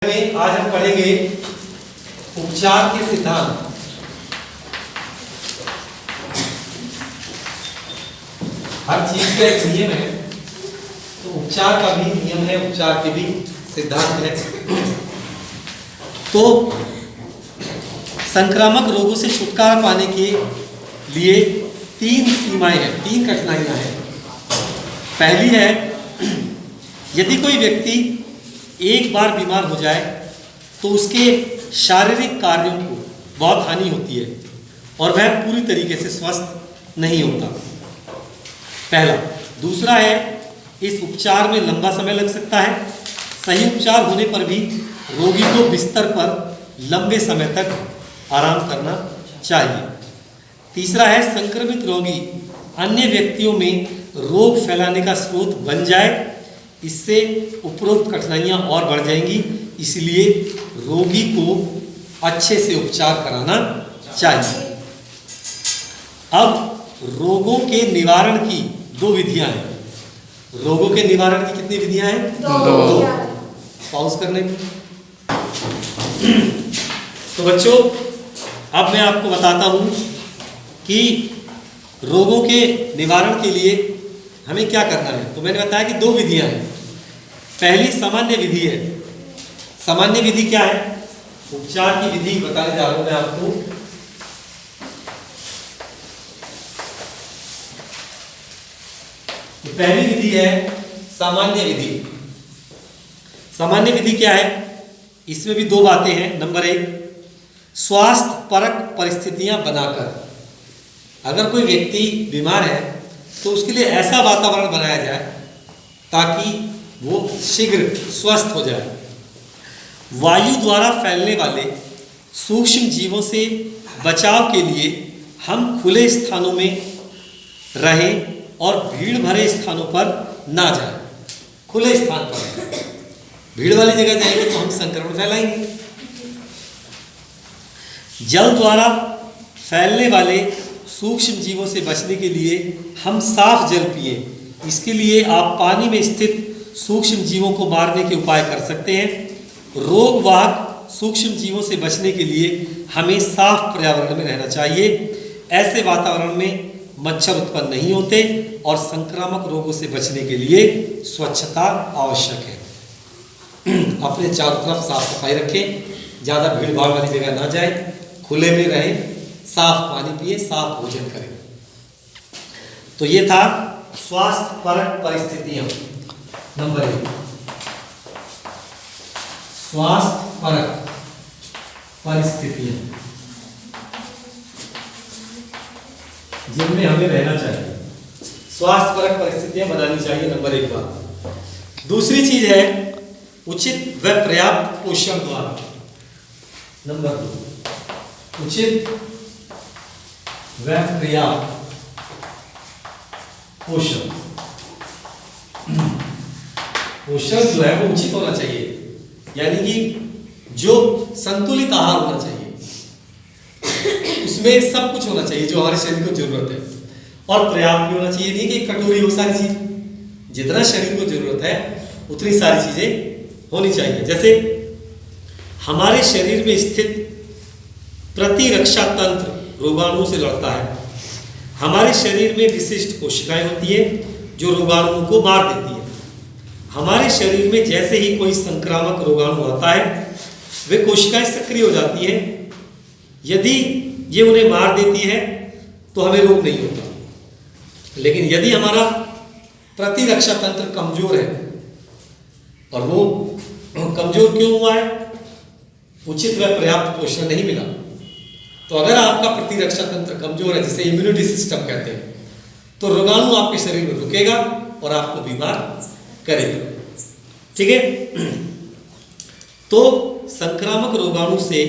में आज हम पढ़ेंगे उपचार के सिद्धांत। हर चीज का एक नियम है, तो उपचार का भी नियम है, उपचार के भी सिद्धांत है। तो संक्रामक रोगों से छुटकारा पाने के लिए तीन सीमाएं हैं, तीन कठिनाइयां हैं। पहली है, यदि कोई व्यक्ति एक बार बीमार हो जाए तो उसके शारीरिक कार्यों को बहुत हानि होती है और वह पूरी तरीके से स्वस्थ नहीं होता। पहला। दूसरा है, इस उपचार में लंबा समय लग सकता है। सही उपचार होने पर भी रोगी को बिस्तर पर लंबे समय तक आराम करना चाहिए। तीसरा है, संक्रमित रोगी अन्य व्यक्तियों में रोग फैलाने का स्रोत बन जाए, इससे उपरोक्त कठिनाइयां और बढ़ जाएंगी। इसलिए रोगी को अच्छे से उपचार कराना चाहिए। अब रोगों के निवारण की दो विधियां हैं। रोगों के निवारण की कितनी विधियां हैं? दो। पॉज करने की। तो बच्चों, अब मैं आपको बताता हूं कि रोगों के निवारण के लिए हमें क्या करना है। तो मैंने बताया कि दो विधियां हैं। पहली सामान्य विधि है। सामान्य विधि क्या है? उपचार की विधि बताने जा रहा हूं मैं आपको। तो पहली विधि है सामान्य विधि। सामान्य विधि क्या है? इसमें भी दो बातें हैं। नंबर एक, स्वास्थ्य परक परिस्थितियां बनाकर। अगर कोई व्यक्ति बीमार है तो उसके लिए ऐसा वातावरण बनाया जाए ताकि वो शीघ्र स्वस्थ हो जाए। वायु द्वारा फैलने वाले सूक्ष्म जीवों से बचाव के लिए हम खुले स्थानों में रहें और भीड़ भरे स्थानों पर ना जाएं। खुले स्थान पर, भीड़ वाली जगह जाएंगे तो हम संक्रमण फैलाएंगे। जल द्वारा फैलने वाले सूक्ष्म जीवों से बचने के लिए हम साफ जल पिए। इसके लिए आप पानी में स्थित सूक्ष्म जीवों को मारने के उपाय कर सकते हैं। रोग वाहक सूक्ष्म जीवों से बचने के लिए हमें साफ पर्यावरण में रहना चाहिए। ऐसे वातावरण में मच्छर उत्पन्न नहीं होते और संक्रामक रोगों से बचने के लिए स्वच्छता आवश्यक है। अपने चारों तरफ साफ सफाई रखें, ज़्यादा भीड़ भाड़ वाली जगह ना जाएं, खुले में रहें, साफ पानी पिए, साफ भोजन करें। तो ये था स्वास्थ्य परक परिस्थितियां। नंबर एक, स्वास्थ्य परक परिस्थितियां जिनमें हमें रहना चाहिए। स्वास्थ्य परक परिस्थितियां बनानी चाहिए, नंबर एक बात। दूसरी चीज है उचित व पर्याप्त पोषण द्वारा। नंबर दो, उचित व पर्याप्त पोषण। पोषण जो है वो उचित होना चाहिए, यानी कि जो संतुलित आहार होना चाहिए, उसमें सब कुछ होना चाहिए जो हमारे शरीर को जरूरत है। और पर्याप्त भी होना चाहिए, नहीं कि एक कटोरी हो सारी चीज। जितना शरीर को जरूरत है उतनी सारी चीजें होनी चाहिए। जैसे हमारे शरीर में स्थित प्रतिरक्षा तंत्र रोगाणुओं से लड़ता है। हमारे शरीर में विशिष्ट कोशिकाएं होती है जो रोगाणुओं को मार देती है। हमारे शरीर में जैसे ही कोई संक्रामक रोगाणु आता है, वे कोशिकाएं सक्रिय हो जाती हैं। यदि ये उन्हें मार देती है तो हमें रोग नहीं होता। लेकिन यदि हमारा प्रतिरक्षा तंत्र कमजोर है, और वो कमजोर क्यों हुआ है? उचित व पर्याप्त पोषण नहीं मिला। तो अगर आपका प्रतिरक्षा तंत्र कमजोर है, जिसे इम्यूनिटी सिस्टम कहते हैं, तो रोगाणु आपके शरीर में रुकेगा और आपको बीमार करेगा। ठीक है? तो संक्रामक रोगाणु से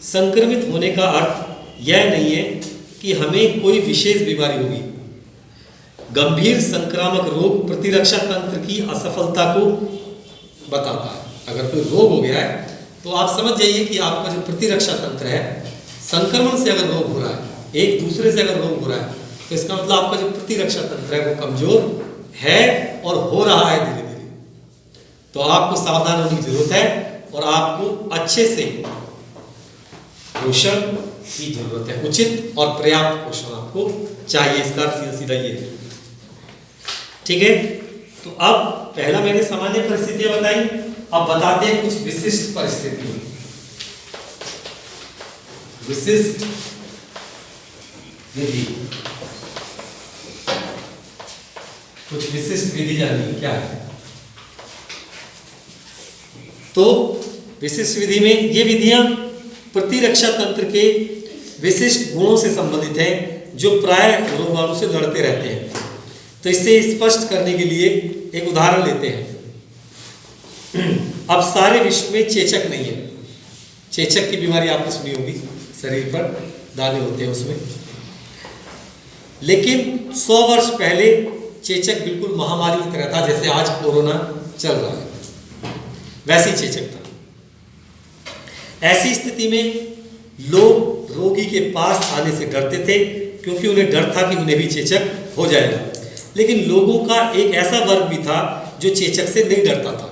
संक्रमित होने का अर्थ यह नहीं है कि हमें कोई विशेष बीमारी होगी। गंभीर संक्रामक रोग प्रतिरक्षा तंत्र की असफलता को बताता है। अगर कोई रोग हो गया है तो आप समझ जाइए कि आपका जो प्रतिरक्षा तंत्र है, संक्रमण से अगर रोग हो रहा है, एक दूसरे से अगर रोग हो रहा है, तो इसका मतलब आपका जो प्रतिरक्षा तंत्र है वो कमजोर है और हो रहा है धीरे धीरे। तो आपको सावधान होने की जरूरत है और आपको अच्छे से पोषण की जरूरत है। उचित और पर्याप्त पोषण आपको चाहिए, इसका सीधा सीधा ये है। ठीक है, तो अब पहला मैंने सामान्य परिस्थितियां बताई, अब बताते हैं कुछ विशिष्ट परिस्थितियां। विशिष्ट विधि, कुछ विशिष्ट विधि जानिए क्या है। तो विशिष्ट विधि में ये विधियां प्रतिरक्षा तंत्र के विशिष्ट गुणों से संबंधित हैं जो प्राय रोगाणु से लड़ते रहते हैं। तो इसे स्पष्ट करने के लिए एक उदाहरण लेते हैं। अब सारे विश्व में चेचक नहीं है। चेचक की बीमारी आपने सुनी होगी, शरीर पर दाने होते हैं उसमें। लेकिन 100 वर्ष पहले चेचक बिल्कुल महामारी की तरह था, जैसे आज कोरोना चल रहा है, वैसी चेचक था। ऐसी स्थिति में लोग रोगी के पास आने से डरते थे, क्योंकि उन्हें डर था कि उन्हें भी चेचक हो जाएगा। लेकिन लोगों का एक ऐसा वर्ग भी था जो चेचक से नहीं डरता था।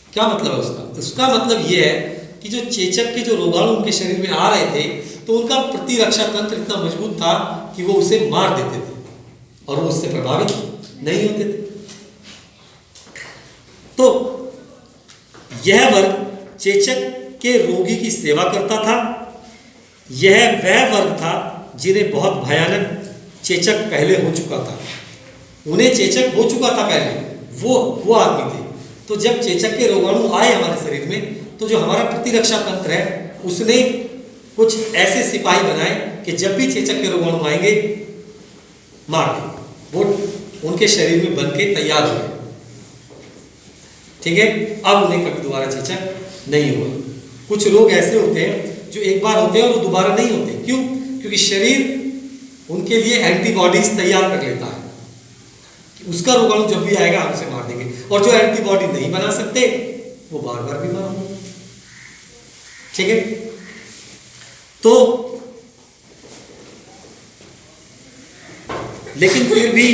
क्या मतलब है उसका? उसका मतलब यह है कि जो चेचक के जो रोगाणु उनके शरीर में आ रहे थे, तो उनका प्रतिरक्षा तंत्र इतना मजबूत था कि वो उसे मार देते थे और वो उससे प्रभावित नहीं होते थे। तो यह वर्ग चेचक के रोगी की सेवा करता था। यह वह वर्ग था जिन्हें बहुत भयानक चेचक पहले हो चुका था। उन्हें चेचक हो चुका था पहले, वो आदमी थे। तो जब चेचक के रोगाणु आए हमारे शरीर में, तो जो हमारा प्रतिरक्षा तंत्र है उसने कुछ ऐसे सिपाही बनाए कि जब भी चेचक के रोगाणु आएंगे मार दे। वो उनके शरीर में बन के तैयार हो गए। ठीक है, अब उन्हें कभी दोबारा चेचक नहीं हुआ। कुछ लोग ऐसे होते हैं जो एक बार होते हैं और वो दोबारा नहीं होते। क्यों? क्योंकि शरीर उनके लिए एंटीबॉडीज तैयार कर लेता है कि उसका रोगाणु जब भी आएगा हम उसे मार देंगे। और जो एंटीबॉडी नहीं बना सकते वो बार बार बीमार होंगे। ठीक है, तो लेकिन फिर भी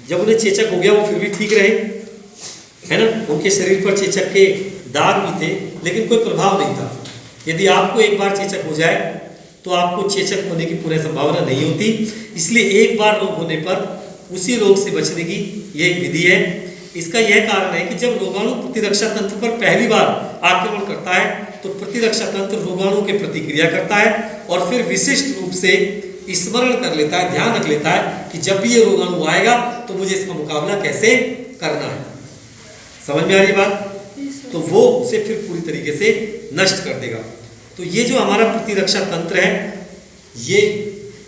जब उन्हें चेचक हो गया वो फिर भी ठीक रहे, है ना। उनके शरीर पर चेचक के दाग भी थे, लेकिन कोई प्रभाव नहीं था। यदि आपको एक बार चेचक हो जाए तो आपको चेचक होने की पूरी संभावना नहीं होती। इसलिए एक बार रोग होने पर उसी रोग से बचने की यह एक विधि है। इसका यह कारण है कि जब रोगाणु प्रतिरक्षा तंत्र पर पहली बार आक्रमण करता है तो प्रतिरक्षा तंत्र रोगाणु के प्रतिक्रिया करता है और फिर विशिष्ट रूप से स्मरण कर लेता है, ध्यान रख लेता है कि जब भी ये रोगाणु आएगा तो मुझे इसका मुकाबला कैसे करना है। समझ में आ रही बात? तो वो उसे फिर पूरी तरीके से नष्ट कर देगा। तो ये जो हमारा प्रतिरक्षा तंत्र है, ये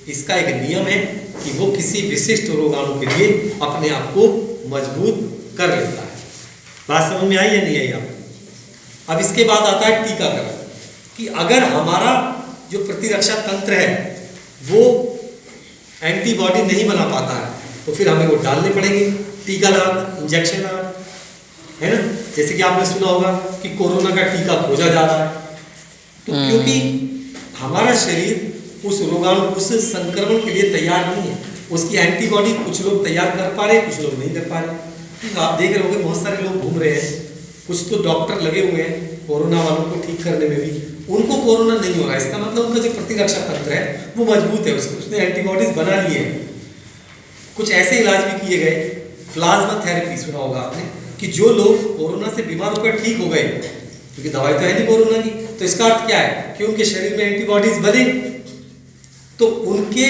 इसका एक नियम है कि वो किसी विशिष्ट रोगाणु के लिए अपने आप को मजबूत कर लेता है। बात समझ में आई या नहीं आई आपको? अब इसके बाद आता है टीकाकरण, कि अगर हमारा जो प्रतिरक्षा तंत्र है वो एंटीबॉडी नहीं बना पाता है तो फिर हमें वो डालने पड़ेंगे, टीका लगाना, इंजेक्शन लगाना, है ना। जैसे कि आपने सुना होगा कि कोरोना का टीका खोजा जा रहा है। तो क्योंकि हमारा शरीर उस रोगाणु, उस संक्रमण के लिए तैयार नहीं है। उसकी एंटीबॉडी कुछ लोग तैयार कर पा रहे हैं, कुछ लोग नहीं कर पा रहे। तो आप देख रहे होंगे बहुत सारे लोग घूम रहे हैं, कुछ तो डॉक्टर लगे हुए हैं कोरोना वालों को ठीक करने में भी, उनको कोरोना नहीं हो रहा है। इसका मतलब उनका जो प्रतिरक्षा तंत्र है वो मजबूत है, उसने एंटीबॉडीज बना लिए हैं। कुछ ऐसे इलाज भी किए गए, प्लाज्मा थेरेपी सुना होगा आपने, कि जो लोग कोरोना से बीमार होकर ठीक हो गए, क्योंकि दवाई तो है नहीं कोरोना की, तो इसका अर्थ क्या है कि उनके शरीर में एंटीबॉडीज बने, तो उनके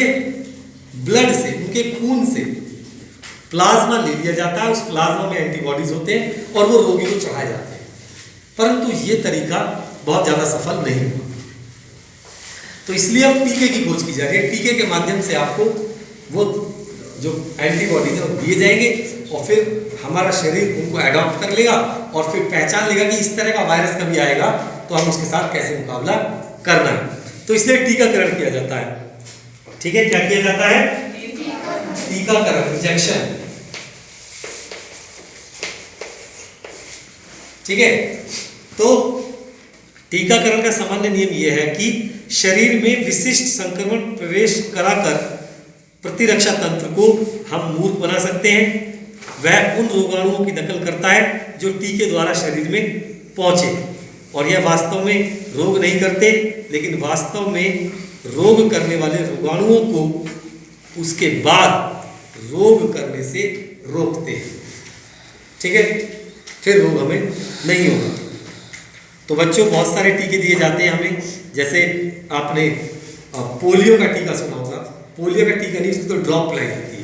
ब्लड से, उनके खून से प्लाज्मा ले लिया जाता है। उस प्लाज्मा में एंटीबॉडीज होते हैं और वो रोगी को चढ़ाए जाते हैं। परंतु ये तरीका बहुत ज़्यादा सफल नहीं हुआ। तो इसलिए अब टीके की खोज की जा रही है। टीके के माध्यम से आपको वो जो एंटीबॉडीज है वो दिए जाएंगे और फिर हमारा शरीर उनको एडॉप्ट कर लेगा और फिर पहचान लेगा कि इस तरह का वायरस कभी आएगा तो हम उसके साथ कैसे मुकाबला करना है। तो इसलिए टीकाकरण किया जाता है। ठीक है, क्या किया जाता है? टीकाकरण, इंजेक्शन। ठीक है, तो टीकाकरण का सामान्य नियम यह है कि शरीर में विशिष्ट संक्रमण प्रवेश कराकर प्रतिरक्षा तंत्र को हम मूर्ख बना सकते हैं। वह उन रोगाणुओं की नकल करता है जो टीके द्वारा शरीर में पहुंचे, और यह वास्तव में रोग नहीं करते, लेकिन वास्तव में रोग करने वाले रोगाणुओं को उसके बाद रोग करने से रोकते हैं। ठीक है, फिर रोग हमें नहीं होगा। तो बच्चों बहुत सारे टीके दिए जाते हैं हमें, जैसे आपने पोलियो का टीका सुना होगा। पोलियो का टीका नहीं, उसकी तो ड्रॉप पिलाई जाती है।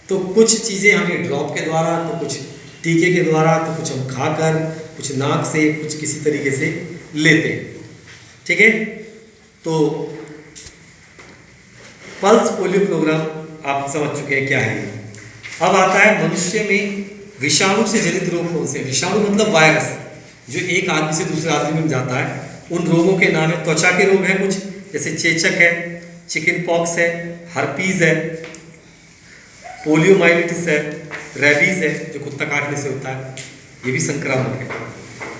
तो कुछ चीज़ें हमें ड्रॉप के द्वारा, तो कुछ टीके के द्वारा, तो कुछ हम खाकर, कुछ नाक से, कुछ किसी तरीके से लेते हैं। ठीक है, तो पल्स पोलियो प्रोग्राम आप समझ चुके हैं क्या है। अब आता है मनुष्य में विषाणु से जनित रोग कौन से। विषाणु मतलब वायरस, जो एक आदमी से दूसरे आदमी में जाता है। उन रोगों के नाम है, त्वचा के रोग हैं कुछ, जैसे चेचक है, चिकन पॉक्स है, हर्पीज है, पोलियोमाइलिटिस है, रेबीज है जो कुत्ता काटने से होता है, ये भी संक्रामक है।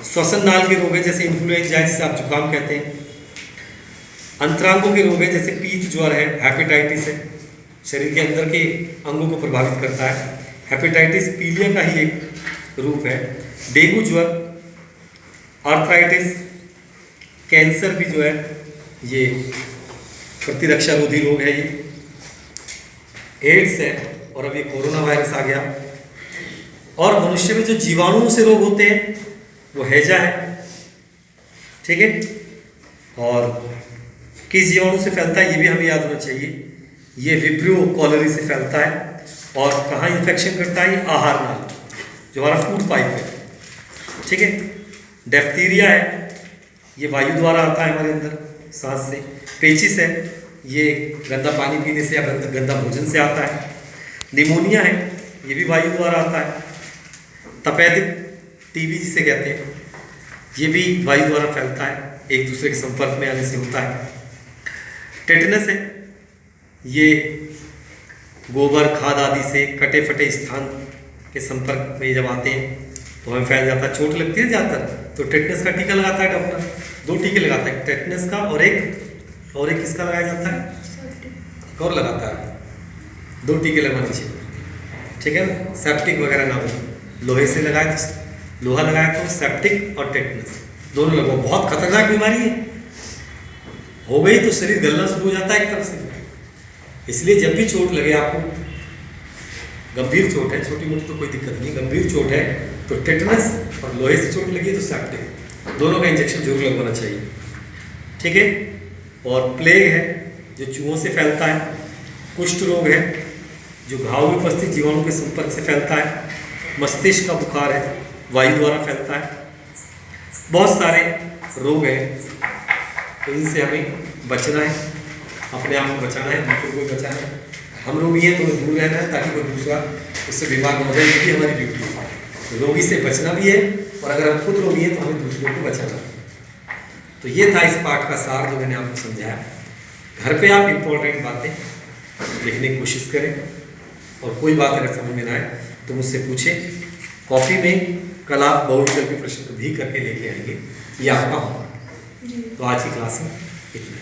श्वसन नाल के रोग है, जैसे इन्फ्लुएंजा है जिसे आप जुकाम कहते हैं। अंतरांगों के रोग है, जैसे पीत ज्वर है, हेपेटाइटिस है, शरीर के अंदर के अंगों को प्रभावित करता है। हेपेटाइटिस पीलिया का ही एक रूप है। डेंगू ज्वर, आर्थराइटिस, कैंसर भी जो है ये प्रतिरक्षा रोधी रोग है। ये एड्स है, और अब ये कोरोना वायरस आ गया। और मनुष्य में जो जीवाणुओं से रोग होते हैं वो हैजा है। ठीक है, और किस जीवाणु से फैलता है ये भी हमें याद होना चाहिए। ये विब्रियो कॉलरी से फैलता है। और कहाँ इन्फेक्शन करता है? आहार नाल, जो हमारा फूड पाइप है। ठीक है, डिप्थीरिया है, ये वायु द्वारा आता है हमारे अंदर, सांस से। पेचिस है, ये गंदा पानी पीने से या गंदा भोजन से आता है। निमोनिया है, ये भी वायु द्वारा आता है। तपेदिक टीबी जिसे कहते हैं, ये भी वायु द्वारा फैलता है, एक दूसरे के संपर्क में आने से होता है। टेटनस है, ये गोबर खाद आदि से कटे फटे स्थान के संपर्क में जब आते हैं तो हमें फैल जाता है। चोट लगती है ज़्यादातर, तो टेटनस का टीका लगाता है डॉक्टर। 2 टीके लगाता है, टेटनस का और एक किसका लगाया जाता है, और लगाता है। 2 टीके लगवाने चाहिए। ठीक है ना, सेप्टिक वगैरह ना हो, लोहे से लगाए तो लोहा लगाए तो सेप्टिक और टेटनस दोनों लगवाओ। बहुत खतरनाक बीमारी है, हो गई तो शरीर गलना शुरू हो जाता है एक तरफ से। इसलिए जब भी चोट लगे आपको, गंभीर चोट है, छोटी मोटी तो कोई दिक्कत नहीं, गंभीर चोट है तो टेटनस, और लोहे से चोट लगी है तो सेप्टिक, दोनों का इंजेक्शन जरूर लगवाना चाहिए। ठीक है, और प्लेग है जो चूहों से फैलता है। कुष्ठ रोग है जो घाव में उपस्थित जीवाणु के संपर्क से फैलता है। मस्तिष्क का बुखार है, वायु द्वारा फैलता है। बहुत सारे रोग हैं, तो इनसे हमें बचना है, अपने आप को बचाना है, दूसरों को बचाना है। हम रोगी हैं तो दूर रहना है ताकि कोई दूसरा उससे बीमार न हो जाए, ये भी हमारी ड्यूटी है। तो रोगी से बचना भी है, और अगर हम खुद रोगी हैं तो हमें दूसरों को बचाना है। तो ये था इस पाठ का सार जो मैंने आपको समझाया। घर पे आप इम्पोर्टेंट बातें लिखने की कोशिश करें, और कोई बात अगर समझ में ना आए तो मुझसे पूछें। कॉपी में कल आप बहुविकल्पी प्रश्न भी करके लेके आएंगे, ये आपका होगा। तो आज की क्लास में इतना।